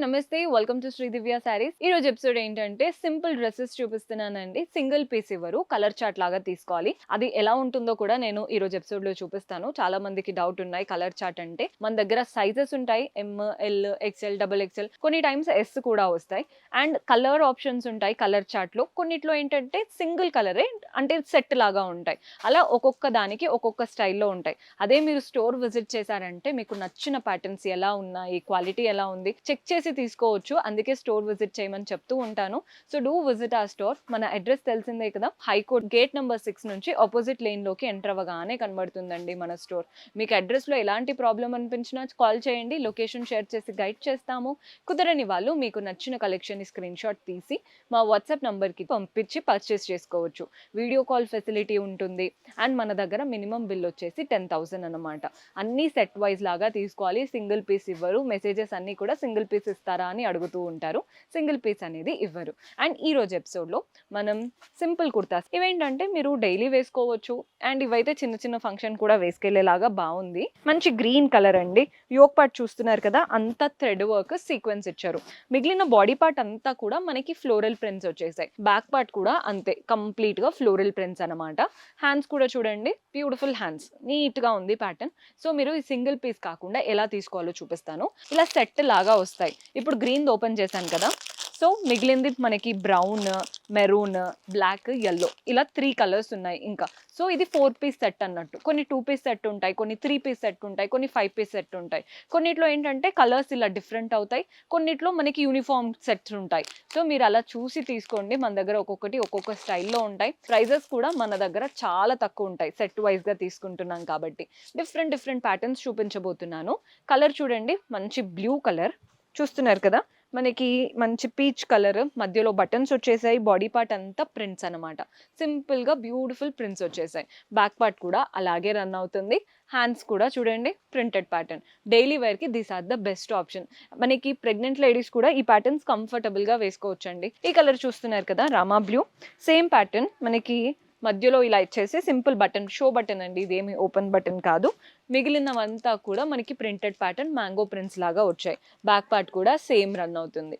నమస్తే. Welcome to Shri దివ్య సారీస్. ఈ రోజు ఎపిసోడ్ ఏంటంటే సింపుల్ డ్రెసెస్ చూపిస్తున్నానండి. సింగిల్ పీస్ ఇవ్వరు. కలర్ చార్ట్ లాగా తీసుకోవాలి. అది ఎలా ఉంటుందో కూడా నేను ఈ రోజు ఎపిసోడ్ లో చూపిస్తాను. చాలా మందికి డౌట్ ఉన్నాయి కలర్ చార్ట్ అంటే. మన దగ్గర సైజెస్ ఉంటాయి. ఎం, ఎల్, ఎక్స్ఎల్, డబుల్ ఎక్స్ఎల్, కొన్ని టైమ్స్ ఎస్ కూడా వస్తాయి. అండ్ కలర్ ఆప్షన్స్ ఉంటాయి కలర్ చార్ట్ లో. కొన్నిట్లో ఏంటంటే సింగిల్ కలరే అంటే సెట్ లాగా ఉంటాయి. అలా ఒక్కొక్క దానికి ఒక్కొక్క స్టైల్లో ఉంటాయి. అదే మీరు స్టోర్ విజిట్ చేశారంటే మీకు నచ్చిన ప్యాటర్న్స్ ఎలా ఉన్నాయి, క్వాలిటీ ఎలా ఉంది చెక్ చేసి తీసుకోవచ్చు. అందుకే స్టోర్ విజిట్ చేయమని చెప్తూ ఉంటాను. సో డూ విజిట్ ఆ స్టోర్. మన అడ్రస్ తెలిసిందే కదా, హైకోర్ట్ గేట్ నెంబర్ 6 నుంచి ఆపోజిట్ లేన్ లోకి ఎంటర్ అవ్వగానే కనబడుతుందండి మన స్టోర్. మీకు అడ్రస్ లో ఎలాంటి ప్రాబ్లం అనిపించినా కాల్ చేయండి, లొకేషన్ షేర్ చేసి గైడ్ చేస్తాము. కుదరని వాళ్ళు మీకు నచ్చిన కలెక్షన్ స్క్రీన్ షాట్ తీసి మా వాట్సాప్ నంబర్ కి పంపించి పర్చేస్ చేసుకోవచ్చు. వీడియో కాల్ ఫెసిలిటీ ఉంటుంది. అండ్ మన దగ్గర మినిమం బిల్ వచ్చేసి 10,000 అన్నమాట. అన్ని సెట్ వైజ్ లాగా తీసుకోవాలి. సింగిల్ పీస్ ఇవ్వరు. మెసేజెస్ అన్ని కూడా సింగిల్ పీస్ ఇస్తారా అని అడుగుతూ ఉంటారు. సింగిల్ పీస్ అనేది ఇవ్వరు. అండ్ ఈ రోజు ఎపిసోడ్ లో మనం సింపుల్ కుర్తాస్ ఇవేంటంటే మీరు డైలీ వేసుకోవచ్చు. అండ్ ఇవైతే చిన్న చిన్న ఫంక్షన్ కూడా వేసుకెళ్లేలాగా బాగుంది. మంచి గ్రీన్ కలర్ అండి. యోక్ పార్ట్ చూస్తున్నారు కదా, అంతా థ్రెడ్ వర్క్ సీక్వెన్స్ ఇచ్చారు. మిగిలిన బాడీ పార్ట్ అంతా కూడా మనకి ఫ్లోరల్ ప్రింట్స్ వచ్చేసాయి. బ్యాక్ పార్ట్ కూడా అంతే, కంప్లీట్ గా ఫ్లోరల్ ప్రింట్స్ అనమాట. హ్యాండ్స్ కూడా చూడండి, బ్యూటిఫుల్ హ్యాండ్స్, నీట్ గా ఉంది ప్యాటర్న్. సో మీరు ఈ సింగిల్ పీస్ కాకుండా ఎలా తీసుకోవాలో చూపిస్తాను. ఇలా సెట్ లాగా వస్తాయి. ఇప్పుడు గ్రీన్ ఓపెన్ చేశాను కదా, సో మిగిలింది మనకి బ్రౌన్, మెరూన్, బ్లాక్, ఎల్లో, ఇలా 3 కలర్స్ ఉన్నాయి. ఇంకా సో ఇది 4 పీస్ సెట్ అన్నట్టు. కొన్ని 2 పీస్ సెట్ ఉంటాయి, కొన్ని 3 పీస్ సెట్ ఉంటాయి, కొన్ని 5 పీస్ సెట్ ఉంటాయి. కొన్నిట్లో ఏంటంటే కలర్స్ ఇలా డిఫరెంట్ అవుతాయి, కొన్నిట్లో మనకి యూనిఫామ్ సెట్స్ ఉంటాయి. సో మీరు అలా చూసి తీసుకోండి. మన దగ్గర ఒక్కొక్కటి ఒక్కొక్క స్టైల్లో ఉంటాయి. ప్రైజెస్ కూడా మన దగ్గర చాలా తక్కువ ఉంటాయి, సెట్ వైజ్ గా తీసుకుంటున్నాం కాబట్టి. డిఫరెంట్ డిఫరెంట్ ప్యాటర్న్స్ చూపించబోతున్నాను. కలర్ చూడండి, మంచి బ్లూ కలర్ చూస్తున్నారు కదా, మనకి మంచి పీచ్ కలర్, మధ్యలో బటన్స్ వచ్చేసాయి. బాడీ పార్ట్ అంతా ప్రింట్స్ అనమాట. సింపుల్ గా బ్యూటిఫుల్ ప్రింట్స్ వచ్చేసాయి. బ్యాక్ పార్ట్ కూడా అలాగే రన్ అవుతుంది. హ్యాండ్స్ కూడా చూడండి, ప్రింటెడ్ ప్యాటర్న్. డైలీ వేర్ కి these are the best option. మనకి ప్రెగ్నెంట్ లేడీస్ కూడా ఈ ప్యాటర్న్స్ కంఫర్టబుల్ గా వేసుకోవచ్చండి. ఈ కలర్ చూస్తున్నారు కదా, రామా బ్లూ, సేమ్ ప్యాటర్న్. మనకి మధ్యలో ఇలా ఇచ్చేసి సింపుల్ బటన్, షో బటన్ అండి, ఇదేమి ఓపెన్ బటన్ కాదు. మిగిలినవంతా కూడా మనకి ప్రింటెడ్ ప్యాటర్న్, మ్యాంగో ప్రింట్స్ లాగా వచ్చాయి. బ్యాక్ పార్ట్ కూడా సేమ్ రన్ అవుతుంది.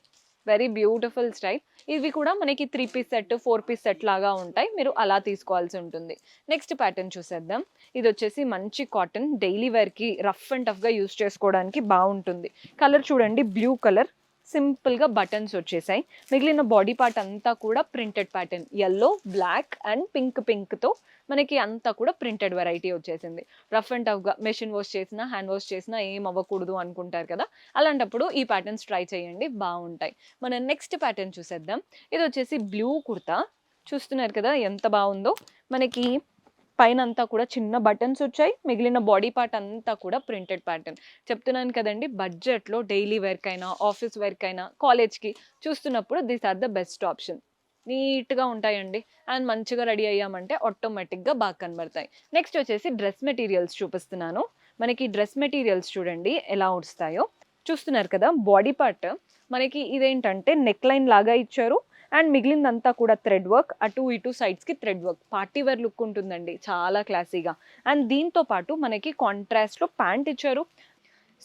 Very beautiful style. ఇవి కూడా మనకి 3 పీస్ సెట్, 4 పీస్ సెట్ లాగా ఉంటాయి. మీరు అలా తీసుకోవాల్సి ఉంటుంది. నెక్స్ట్ ప్యాటర్న్ చూసేద్దాం. ఇది వచ్చేసి మంచి కాటన్, డైలీ వేర్ కి రఫ్ అండ్ టఫ్ గా యూస్ చేసుకోవడానికి బాగుంటుంది. కలర్ చూడండి, బ్లూ కలర్. సింపుల్ గా బటన్స్ వచ్చేసాయి. మిగిలిన బాడీ పార్ట్ అంతా కూడా printed pattern, yellow, black and pink తో మనకి అంతా కూడా ప్రింటెడ్ వెరైటీ వచ్చేసింది. రఫ్ అండ్ టఫ్ గా మెషిన్ వాష్ చేసినా, హ్యాండ్ వాష్ చేసినా ఏం అవ్వకూడదు అనుకుంటారు కదా, అలాంటప్పుడు ఈ ప్యాటర్న్స్ ట్రై చేయండి, బాగుంటాయి. మన నెక్స్ట్ ప్యాటర్న్ చూసేద్దాం. ఇది వచ్చేసి బ్లూ కుర్తా. చూస్తున్నారు కదా ఎంత బాగుందో. మనకి పైన అంతా కూడా చిన్న బటన్స్ వచ్చాయి. మిగిలిన బాడీ పార్ట్ అంతా కూడా ప్రింటెడ్ ప్యాటర్న్. చెప్తున్నాను కదండి, బడ్జెట్ లో డైలీ వేర్ కైనా, ఆఫీస్ వేర్ కైనా, కాలేజ్ కి చూస్తున్నప్పుడు these are the best option. Neat గా ఉంటాయండి. అండ్ మంచిగా రెడీ అయ్యామంటే ఆటోమేటిక్ గా బాగా కనబడతాయి. నెక్స్ట్ వచ్చేసి డ్రెస్ మెటీరియల్స్ చూపిస్తున్నాను. మనకి డ్రెస్ మెటీరియల్స్ చూడండి ఎలా వస్తాయో. చూస్తున్నారు కదా, బాడీ పార్ట్ మనకి ఇదేంటంటే నెక్ లైన్ లాగా ఇచ్చారు. అండ్ మిగిలిందంతా కూడా థ్రెడ్ వర్క్, అటు ఇటు సైడ్స్ కి thread work. Party wear look ఉంటుందండి, చాలా క్లాసీగా. అండ్ దీంతో పాటు మనకి కాంట్రాస్ట్ లో ప్యాంట్ ఇచ్చారు.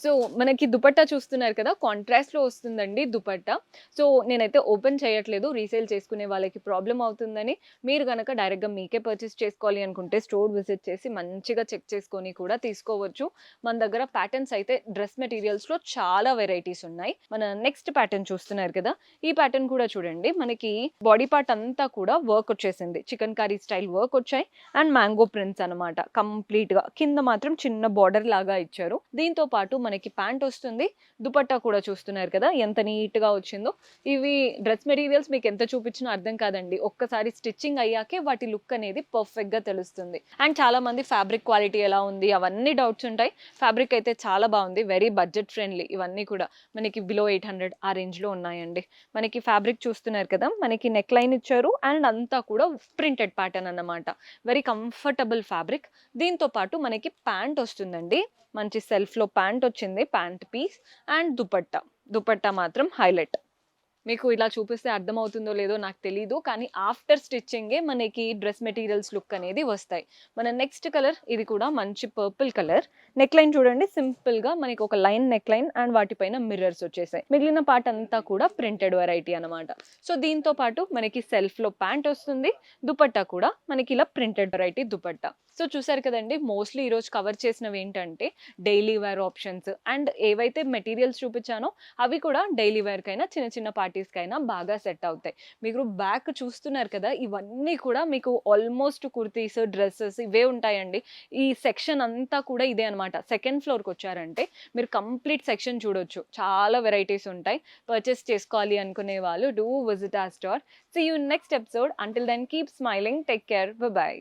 సో మనకి దుపట్టా చూస్తున్నారు కదా, కాంట్రాస్ట్ లో వస్తుందండి దుపట్టా. సో నేనైతే ఓపెన్ చేయట్లేదు, రీసేల్ చేసుకునే వాళ్ళకి ప్రాబ్లం అవుతుందని. మీరు కనుక డైరెక్ట్ గా మీకే పర్చేస్ చేసుకోవాలి అనుకుంటే స్టోర్ విజిట్ చేసి మంచిగా చెక్ చేసుకొని కూడా తీసుకోవచ్చు. మన దగ్గర ప్యాటర్న్స్ అయితే డ్రెస్ మెటీరియల్స్ లో చాలా వెరైటీస్ ఉన్నాయి. మన నెక్స్ట్ ప్యాటర్న్ చూస్తున్నారు కదా, ఈ ప్యాటర్న్ కూడా చూడండి. మనకి బాడీ పార్ట్ అంతా కూడా వర్క్ వచ్చేసింది. చికెన్ కర్రీ స్టైల్ వర్క్ వచ్చాయి. అండ్ మ్యాంగో ప్రింట్స్ అనమాట. కంప్లీట్ గా కింద మాత్రం చిన్న బార్డర్ లాగా ఇచ్చారు. దీంతో పాటు మనకి ప్యాంట్ వస్తుంది. దుపట్టా కూడా చూస్తున్నారు కదా ఎంత నీట్ గా వచ్చిందో. ఇవి డ్రెస్ మెటీరియల్స్ మీకు ఎంత చూపించినా అర్థం కాదండి, ఒక్కసారి స్టిచ్చింగ్ అయ్యాకే వాటి లుక్ అనేది పర్ఫెక్ట్ గా తెలుస్తుంది. అండ్ చాలా మంది ఫ్యాబ్రిక్ క్వాలిటీ ఎలా ఉంది అవన్నీ డౌట్స్ ఉంటాయి. ఫ్యాబ్రిక్ అయితే చాలా బాగుంది, వెరీ బడ్జెట్ ఫ్రెండ్లీ. ఇవన్నీ కూడా మనకి బిలో 800 ఆ రేంజ్ లో ఉన్నాయండి. మనకి ఫ్యాబ్రిక్ చూస్తున్నారు కదా, మనకి నెక్ లైన్ ఇచ్చారు. అండ్ అంతా కూడా ప్రింటెడ్ ప్యాటర్న్ అన్నమాట. Very comfortable fabric. దీంతో పాటు మనకి ప్యాంట్ వస్తుందండి. మంచి సెల్ఫ్ లో ప్యాంట్ వచ్చింది, ప్యాంట్ పీస్. అండ్ దుపట్టా మాత్రం హైలైట్. మీకు ఇలా చూపిస్తే అర్థమవుతుందో లేదో నాకు తెలీదు. కానీ ఆఫ్టర్ స్టిచ్చింగే మనకి డ్రెస్ మెటీరియల్స్ లుక్ అనేది వస్తాయి. మన నెక్స్ట్ కలర్ ఇది కూడా మంచి పర్పుల్ కలర్. నెక్ లైన్ చూడండి సింపుల్‌గా మనకి ఒక లైన్ నెక్ లైన్ అండ్ వాటిపైన మిర్రర్స్ వచ్చేసాయి. మిగిలిన పార్ట్ అంతా కూడా ప్రింటెడ్ వెరైటీ అన్నమాట. సో దీంతో పాటు మనకి సెల్ఫ్‌లో ప్యాంట్ వస్తుంది. దుపట్టా కూడా మనకి ఇలా ప్రింటెడ్ వెరైటీ దుపట్టా. సో చూసారు కదండీ! మోస్ట్‌లీ ఈరోజు కవర్ చేసినవేంటంటే డైలీ వేర్ ఆప్షన్స్ అండ్ ఏవైతే మెటీరియల్స్ చూపించానో అవి కూడా డైలీ వేర్‌కైనా, చిన్న చిన్న పార్టీస్‌కైనా బాగా సెట్ అవుతాయి. మీరు బ్యాక్ చూస్తున్నారు కదా! ఇవన్నీ కూడా మీకు ఆల్మోస్ట్ కుర్తీస్, డ్రెసెస్ ఇవే ఉంటాయండి. ఈ సెక్షన్ అంతా కూడా ఇదే అన్నమాట. సెకండ్ ఫ్లోర్‌కొచ్చారంటే మీరు కంప్లీట్ సెక్షన్ చూడొచ్చు. చాలా వెరైటీస్ ఉంటాయి. పర్చేస్ చేసుకోవాలి అనుకునే వాళ్ళు do visit our store. See you in next episode. Until then keep smiling. Take care. Bye by.